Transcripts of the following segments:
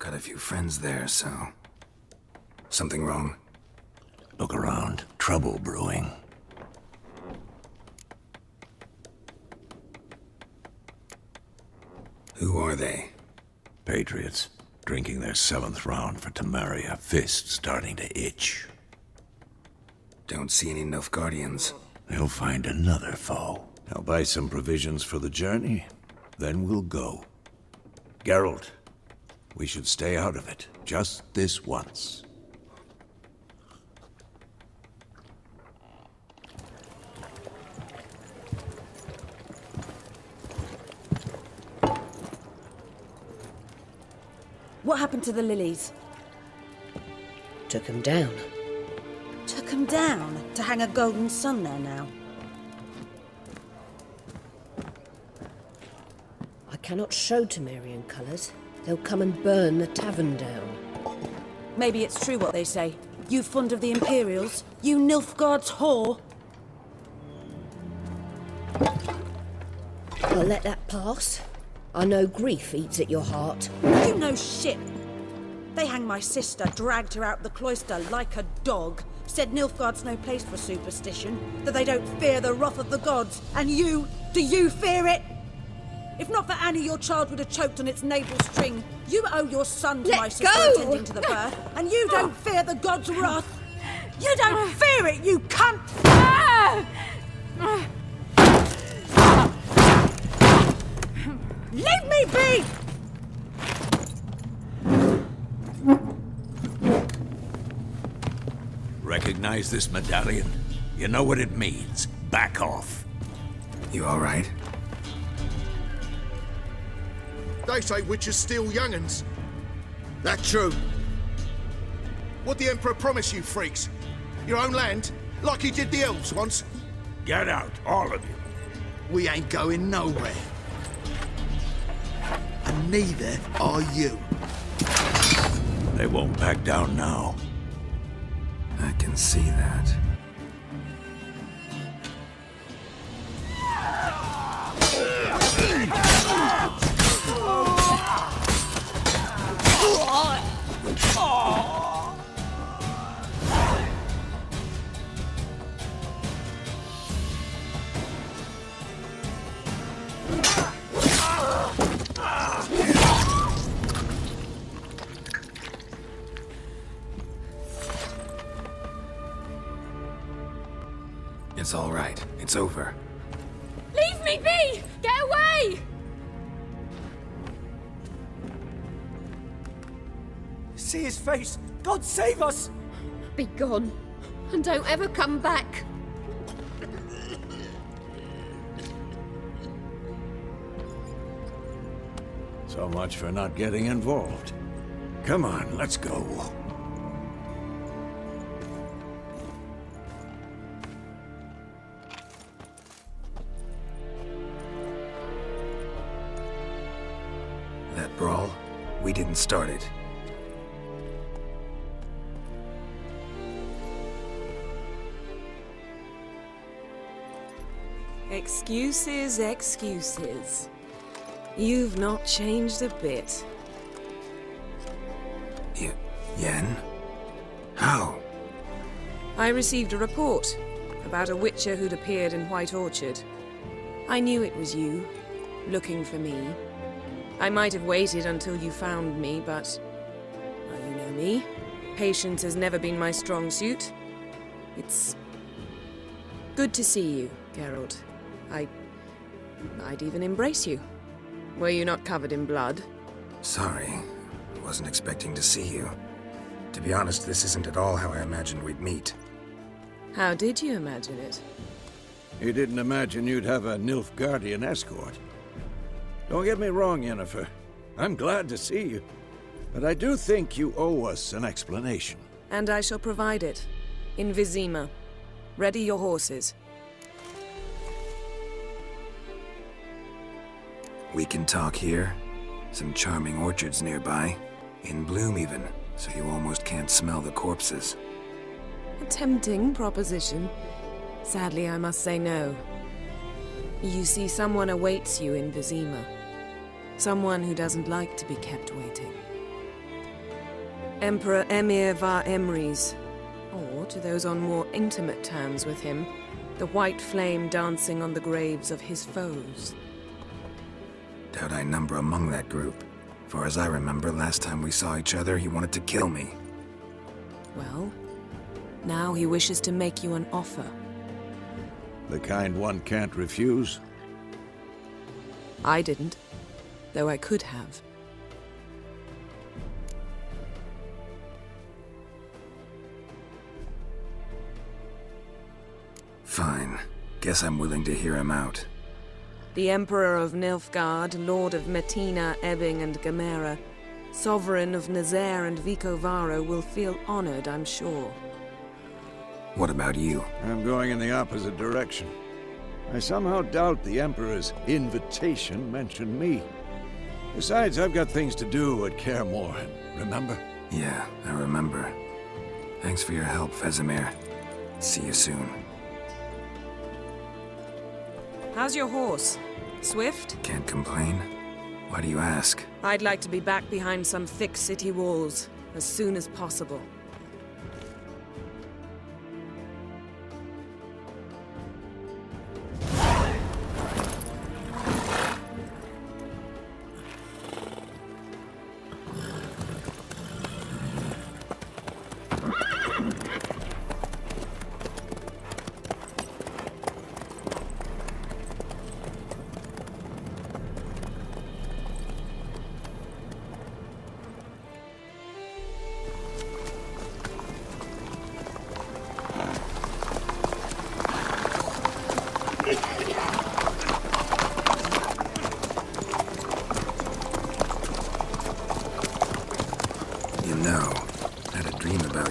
Got a few friends there, so... Something wrong? Look around. Trouble brewing. Who are they? Patriots. Drinking their 7th round for Tamaria. Fist starting to itch. Don't see any Nilfgaardians. They'll find another foe. I'll buy some provisions for the journey. Then we'll go. Geralt, we should stay out of it. Just this once. What happened to the lilies? Took 'em down. Took 'em down? To hang a golden sun there now? I cannot show Temerian colours. They'll come and burn the tavern down. Maybe it's true what they say. You fond of the Imperials? You Nilfgaard's whore? I'll let that pass. I know grief eats at your heart. You know shit. They hanged my sister, dragged her out the cloister like a dog. Said Nilfgaard's no place for superstition, that they don't fear the wrath of the gods. And you, do you fear it? If not for Annie, your child would have choked on its navel string. You owe your son to my sister attending to the birth, and you don't fear the gods' wrath. You don't fear it, you cunt! Leave me be! Recognize this medallion? You know what it means. Back off. You all right? They say witches steal young'uns. That true? What'd the Emperor promise you freaks? Your own land? Like he did the elves once? Get out, all of you. We ain't going nowhere. And neither are you. They won't back down now. I can see that. It's all right. It's over. Leave me be! Get away! See his face! God save us! Be gone, and don't ever come back. So much for not getting involved. Come on, let's go. That brawl, we didn't start it. Excuses, excuses. You've not changed a bit. Yen? How? I received a report about a witcher who'd appeared in White Orchard. I knew it was you, looking for me. I might have waited until you found me, but... well, you know me. Patience has never been my strong suit. It's... good to see you, Geralt. I'd even embrace you. Were you not covered in blood? Sorry. I wasn't expecting to see you. To be honest, this isn't at all how I imagined we'd meet. How did you imagine it? You didn't imagine you'd have a Nilfgaardian escort. Don't get me wrong, Yennefer. I'm glad to see you. But I do think you owe us an explanation. And I shall provide it. In Vizima. Ready your horses. We can talk here. Some charming orchards nearby. In bloom even, so you almost can't smell the corpses. A tempting proposition. Sadly, I must say no. You see, someone awaits you in Vizima. Someone who doesn't like to be kept waiting. Emperor Emir var Emrys, or to those on more intimate terms with him, the white flame dancing on the graves of his foes. Doubt I number among that group. For as I remember, last time we saw each other, he wanted to kill me. Well, now he wishes to make you an offer. The kind one can't refuse? I didn't, though I could have. Fine. Guess I'm willing to hear him out. The Emperor of Nilfgaard, Lord of Metina, Ebbing and Gamera, Sovereign of Nazaire and Vicovaro will feel honored, I'm sure. What about you? I'm going in the opposite direction. I somehow doubt the Emperor's invitation mentioned me. Besides, I've got things to do at Kaer Morhen, remember? Yeah, I remember. Thanks for your help, Vesemir. See you soon. How's your horse? Swift? Can't complain. Why do you ask? I'd like to be back behind some thick city walls as soon as possible.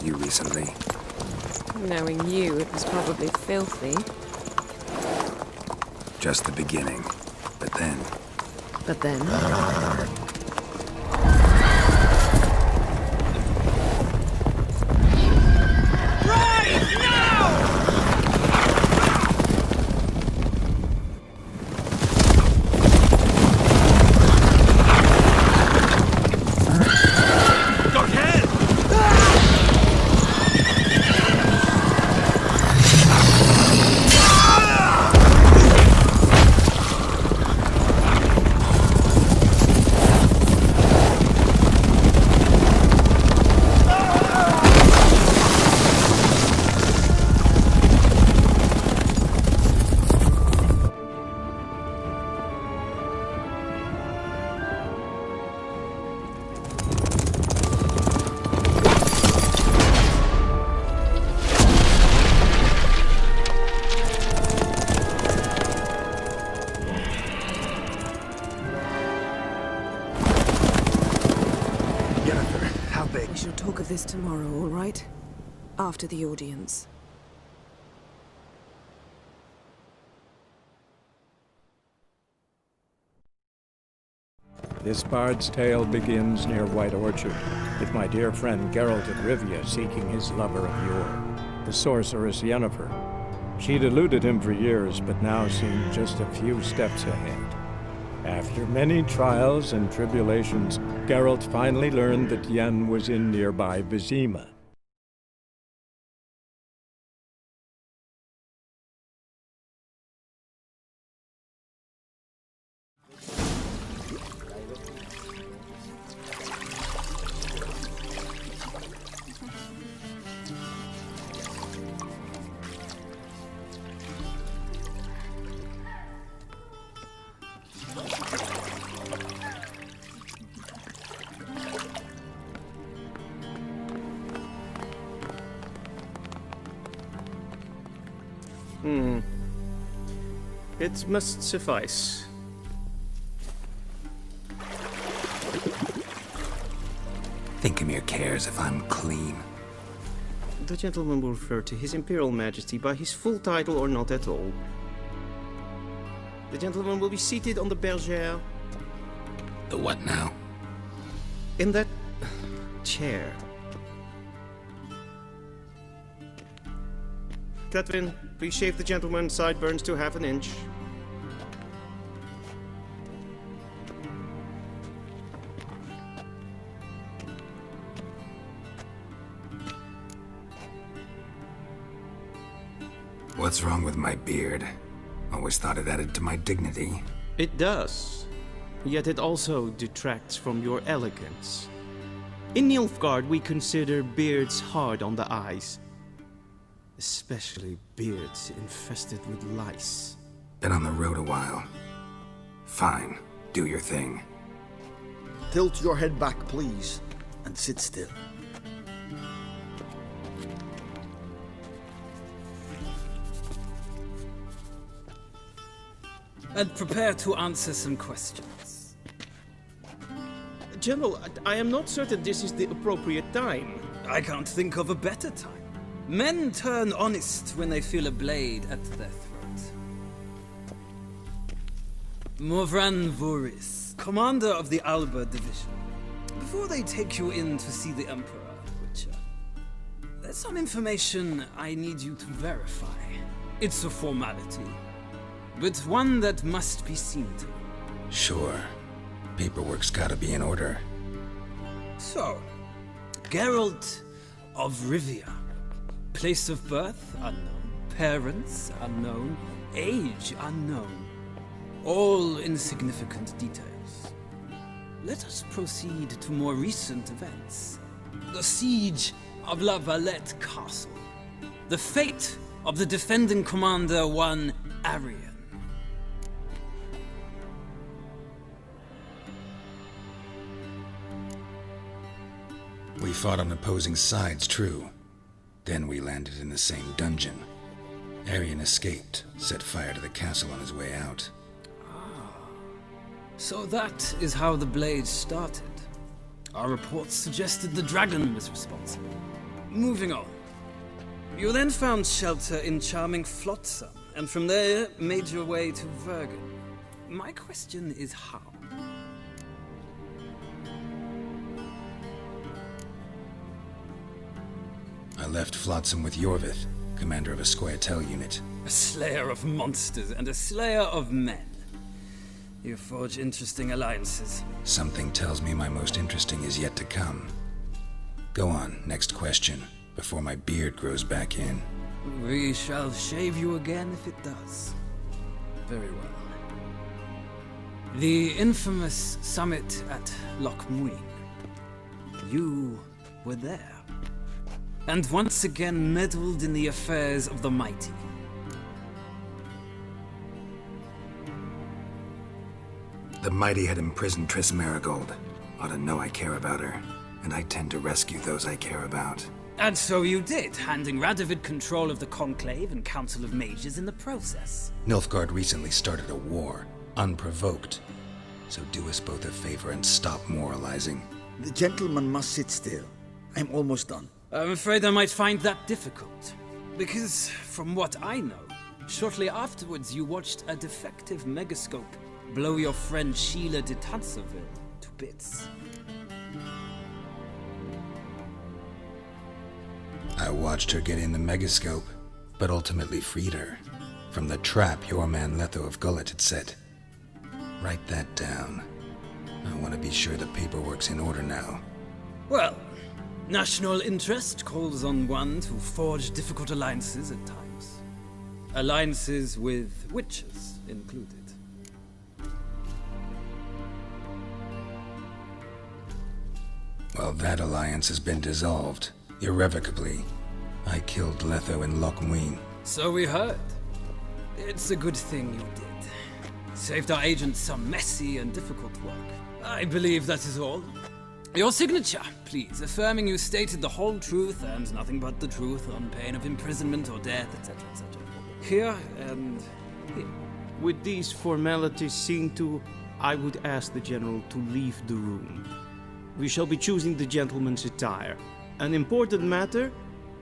Recently. Knowing you, it was probably filthy. Just the beginning. But then... But then? We shall talk of this tomorrow, all right? After the audience. This bard's tale begins near White Orchard, with my dear friend Geralt of Rivia seeking his lover of yore, the sorceress Yennefer. She'd eluded him for years, but now seemed just a few steps ahead. After many trials and tribulations, Geralt finally learned that Yen was in nearby Vizima. It must suffice. Thinkamere cares if I'm clean. The gentleman will refer to His Imperial Majesty by his full title or not at all. The gentleman will be seated on the bergère. The what now? In that chair. Cletwin, please shave the gentleman's sideburns to half an inch. What's wrong with my beard? Always thought it added to my dignity. It does. Yet it also detracts from your elegance. In Nilfgaard, we consider beards hard on the eyes. Especially beards infested with lice. Been on the road a while. Fine, do your thing. Tilt your head back, please, and sit still. And prepare to answer some questions. General, I am not certain this is the appropriate time. I can't think of a better time. Men turn honest when they feel a blade at their throat. Morvran Voris, commander of the Alba division. Before they take you in to see the Emperor, Witcher, there's some information I need you to verify. It's a formality, but one that must be seen to. Sure. Paperwork's gotta be in order. So, Geralt of Rivia. Place of birth, unknown. Parents, unknown. Age, unknown. All insignificant details. Let us proceed to more recent events. The siege of La Valette Castle. The fate of the defending commander, one Arian. We fought on opposing sides, true. Then we landed in the same dungeon. Arian escaped, set fire to the castle on his way out. So that is how the blade started. Our reports suggested the dragon was responsible. Moving on. You then found shelter in charming Flotsam, and from there made your way to Vergen. My question is how? I left Flotsam with Yorvith, commander of a Scoia'tael unit. A slayer of monsters and a slayer of men. You forge interesting alliances. Something tells me my most interesting is yet to come. Go on, next question, before my beard grows back in. We shall shave you again if it does. Very well. The infamous summit at Loch Muin. You were there. And once again meddled in the affairs of the mighty. The mighty had imprisoned Triss Marigold. Ought to know I care about her, and I tend to rescue those I care about. And so you did, handing Radovid control of the Conclave and Council of Mages in the process. Nilfgaard recently started a war, unprovoked. So do us both a favor and stop moralizing. The gentleman must sit still. I'm almost done. I'm afraid I might find that difficult. Because, from what I know, shortly afterwards you watched a defective megascope blow your friend Sheila de Tanserville to bits. I watched her get in the megascope, but ultimately freed her from the trap your man Letho of Gullet had set. Write that down. I want to be sure the paperwork's in order now. Well, national interest calls on one to forge difficult alliances at times. Alliances with witches included. Well, that alliance has been dissolved, irrevocably. I killed Letho in Loch Muin. So we heard. It's a good thing you did. Saved our agents some messy and difficult work. I believe that is all. Your signature, please, affirming you stated the whole truth and nothing but the truth on pain of imprisonment or death, etc., etc. Here and here. With these formalities seen to, I would ask the General to leave the room. We shall be choosing the gentleman's attire. An important matter,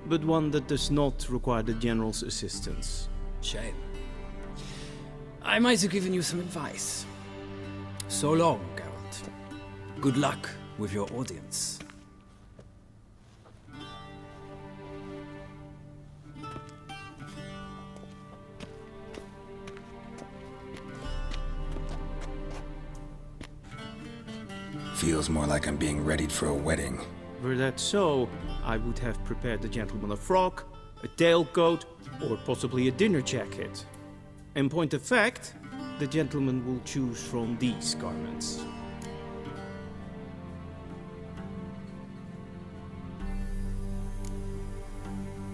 but one that does not require the General's assistance. Shame. I might have given you some advice. So long, Geralt. Good luck with your audience. Feels more like I'm being readied for a wedding. Were that so, I would have prepared the gentleman a frock, a tailcoat, or possibly a dinner jacket. In point of fact, the gentleman will choose from these garments.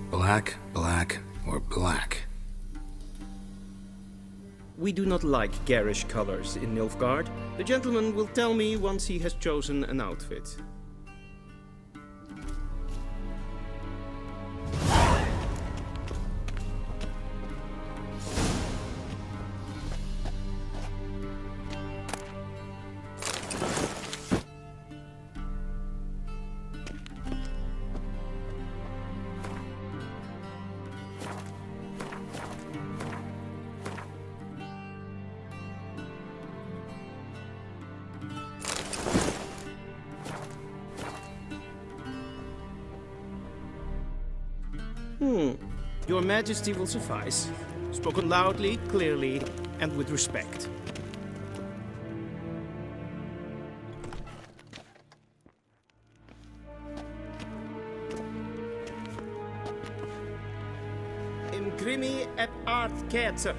Black, black, or black? We do not like garish colors in Nilfgaard. The gentleman will tell me once he has chosen an outfit. Your Majesty will suffice. Spoken loudly, clearly, and with respect. Imgrimi eb art ketzer.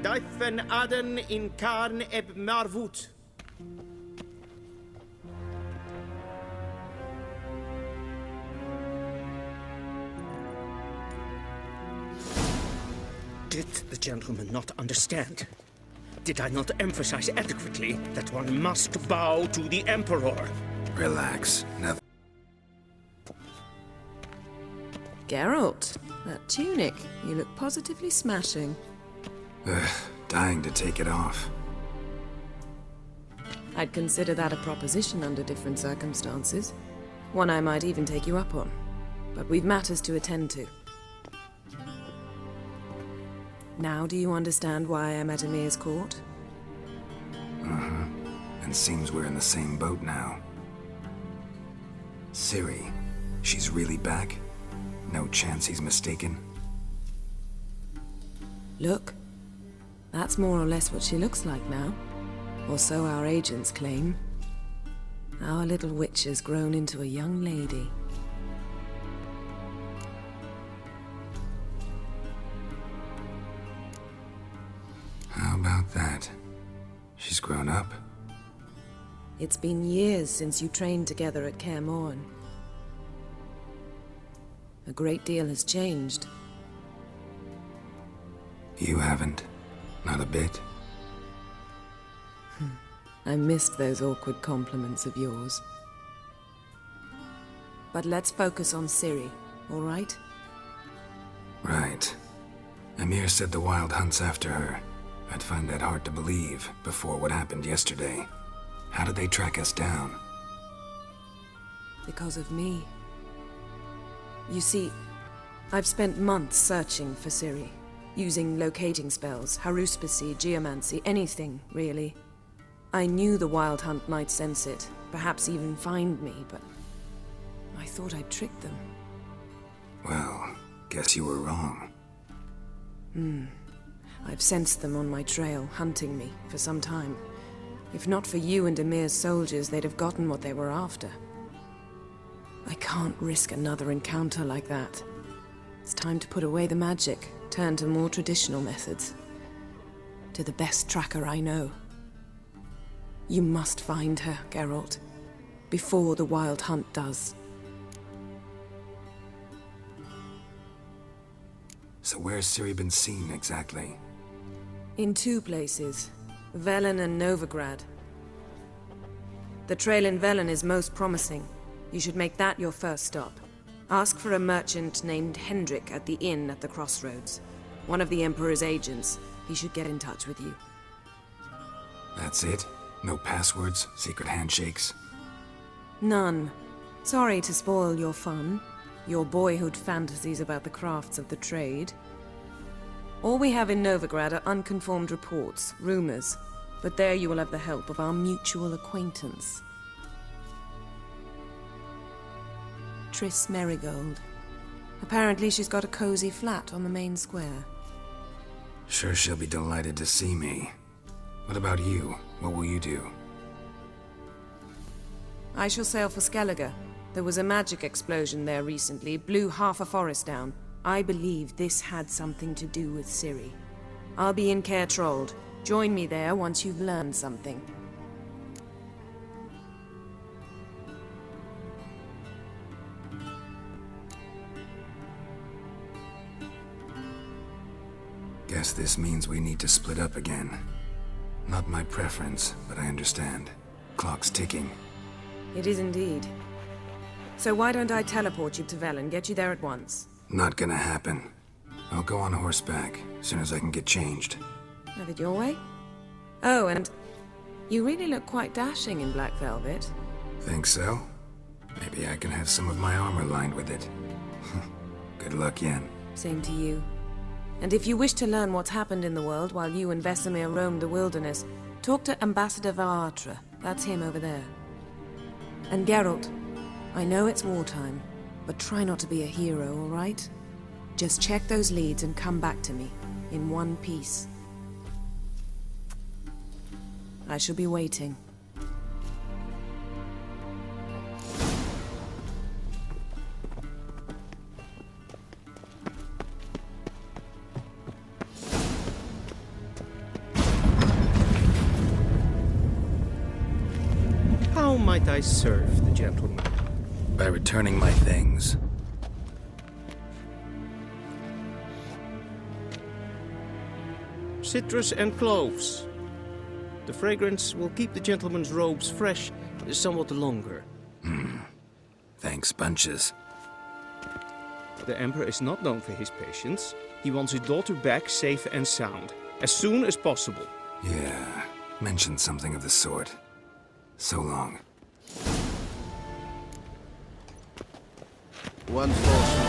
Deifen aden in karn eb marvut. Did the gentleman not understand? Did I not emphasize adequately that one must bow to the Emperor? Relax. Nothing. Geralt, that tunic. You look positively smashing. Ugh, dying to take it off. I'd consider that a proposition under different circumstances. One I might even take you up on. But we've matters to attend to. Now do you understand why I'm at Emir's court? Uh-huh. And seems we're in the same boat now. Ciri, she's really back? No chance he's mistaken? Look. That's more or less what she looks like now. Or so our agents claim. Our little witch has grown into a young lady. How about that? She's grown up? It's been years since you trained together at Kaer Morhen. A great deal has changed. You haven't? Not a bit? I missed those awkward compliments of yours. But let's focus on Ciri, all right? Right. Emir said the Wild Hunt's after her. I'd find that hard to believe before what happened yesterday. How did they track us down? Because of me. You see, I've spent months searching for Ciri, using locating spells, haruspicy, geomancy, anything, really. I knew the Wild Hunt might sense it, perhaps even find me, but I thought I'd tricked them. Well, guess you were wrong. I've sensed them on my trail, hunting me, for some time. If not for you and Emir's soldiers, they'd have gotten what they were after. I can't risk another encounter like that. It's time to put away the magic, turn to more traditional methods. To the best tracker I know. You must find her, Geralt, before the Wild Hunt does. So where's Ciri been seen, exactly? In two places, Velen and Novigrad. The trail in Velen is most promising. You should make that your first stop. Ask for a merchant named Hendrik at the inn at the crossroads. One of the Emperor's agents. He should get in touch with you. That's it? No passwords, secret handshakes? None. Sorry to spoil your fun. Your boyhood fantasies about the crafts of the trade. All we have in Novigrad are unconfirmed reports, rumors. But there you will have the help of our mutual acquaintance. Triss Merigold. Apparently she's got a cozy flat on the main square. Sure she'll be delighted to see me. What about you? What will you do? I shall sail for Skellige. There was a magic explosion there recently, blew half a forest down. I believe this had something to do with Ciri. I'll be in Caer Trold. Join me there once you've learned something. Guess this means we need to split up again. Not my preference, but I understand. Clock's ticking. It is indeed. So why don't I teleport you to Vel and get you there at once? Not gonna happen. I'll go on horseback, as soon as I can get changed. Have it your way? Oh, and you really look quite dashing in black velvet. Think so? Maybe I can have some of my armor lined with it. Good luck, Yen. Same to you. And if you wish to learn what's happened in the world while you and Vesemir roamed the wilderness, talk to Ambassador Varatra. That's him over there. And Geralt, I know it's wartime, but try not to be a hero, all right? Just check those leads and come back to me, in one piece. I shall be waiting. How might I serve the gentleman? By returning my things. Citrus and cloves. The fragrance will keep the gentleman's robes fresh somewhat longer. Thanks, bunches. The Emperor is not known for his patience. He wants his daughter back safe and sound, as soon as possible. Yeah, mentioned something of the sort. So long. One false